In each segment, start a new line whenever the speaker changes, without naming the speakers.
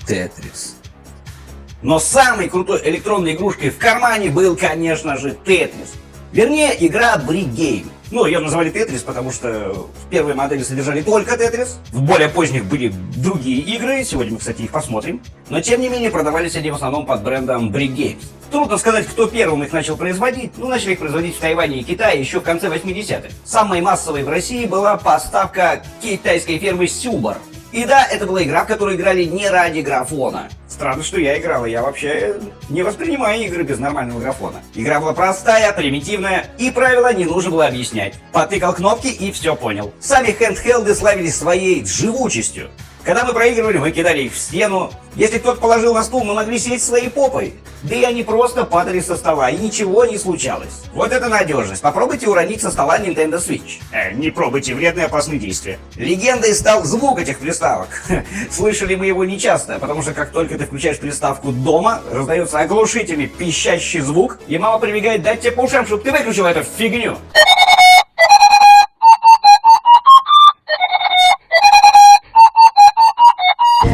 Тетрис. Но самой крутой электронной игрушкой в кармане был, конечно же, Тетрис. Вернее, игра Brick Game. Ну, ее называли Тетрис, потому что в первой модели содержали только Тетрис. В более поздних были другие игры, сегодня мы, кстати, их посмотрим. Но, тем не менее, продавались они в основном под брендом Brick Games. Трудно сказать, кто первым их начал производить. Ну, начали их производить в Тайване и Китае еще в конце 80-х. Самой массовой в России была поставка китайской фирмы Сюбар. И да, это была игра, в которую играли не ради графона. Странно, что я играл, я вообще не воспринимаю игры без нормального графона. Игра была простая, примитивная, и правила не нужно было объяснять. Потыкал кнопки и все понял. Сами хендхелды славились своей живучестью. Когда мы проигрывали, мы кидали их в стену. Если кто-то положил на стул, мы могли сесть своей попой. Да и они просто падали со стола, и ничего не случалось. Вот это надежность. Попробуйте уронить со стола Nintendo Switch. Не пробуйте, вредные опасные действия. Легендой стал звук этих приставок. Слышали мы его нечасто, потому что как только ты включаешь приставку дома, раздается оглушительный пищащий звук, и мама прибегает дать тебе по ушам, чтобы ты выключил эту фигню.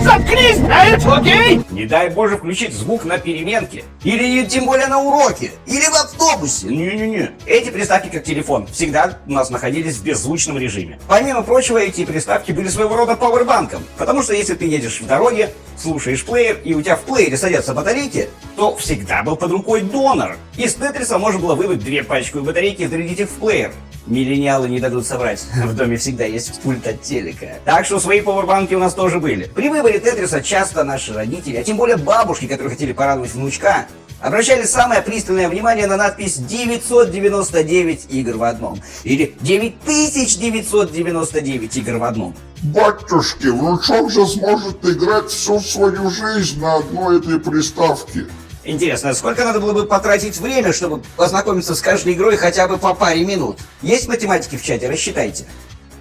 Заткнись, блядь, окей? Не дай боже включить звук на переменке. Или тем более на уроке. Или в автобусе. Не-не-не. Эти приставки, как телефон, всегда у нас находились в беззвучном режиме. Помимо прочего, эти приставки были своего рода пауэрбанком. Потому что если ты едешь в дороге, слушаешь плеер, и у тебя в плеере садятся батарейки, то всегда был под рукой донор. Из Тетриса можно было вынуть 2 пачки батарейки и зарядить их в плеер. Миллениалы не дадут соврать. В доме всегда есть пульт от телека. Так что свои пауэрбанки у нас тоже были. При выборе Тетриса часто наши родители, а тем более бабушки, которые хотели порадовать внучка, обращали самое пристальное внимание на надпись 999 игр в одном. Или 9999 игр в одном.
Батюшки, внучок же сможет играть всю свою жизнь на одной этой приставке.
Интересно, сколько надо было бы потратить время, чтобы познакомиться с каждой игрой хотя бы по паре минут? Есть математики в чате? Рассчитайте.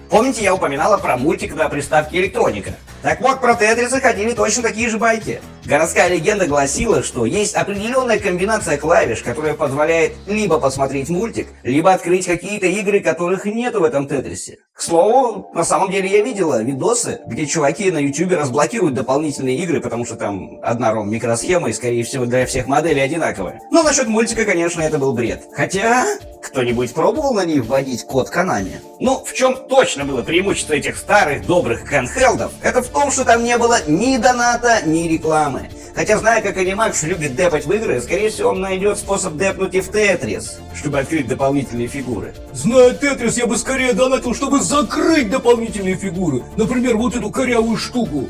Помните, я упоминала про мультик на приставке Электроника? Так вот, про Тетрисы ходили точно такие же байки. Городская легенда гласила, что есть определенная комбинация клавиш, которая позволяет либо посмотреть мультик, либо открыть какие-то игры, которых нету в этом Тетрисе. К слову, на самом деле я видела видосы, где чуваки на ютубе разблокируют дополнительные игры, потому что там одна ROM-микросхема и, скорее всего, для всех моделей одинаковая. Но насчет мультика, конечно, это был бред. Хотя, кто-нибудь пробовал на ней вводить код Konami? Ну, в чем точно было преимущество этих старых добрых handheld'ов, это в том, что там не было ни доната, ни рекламы. Хотя, зная, как Анимакс любит депать в игры, скорее всего, он найдет способ депнуть и в Тетрис, чтобы открыть дополнительные фигуры.
Зная Тетрис, я бы скорее донатил, чтобы закрыть дополнительные фигуры. Например, вот эту корявую штуку.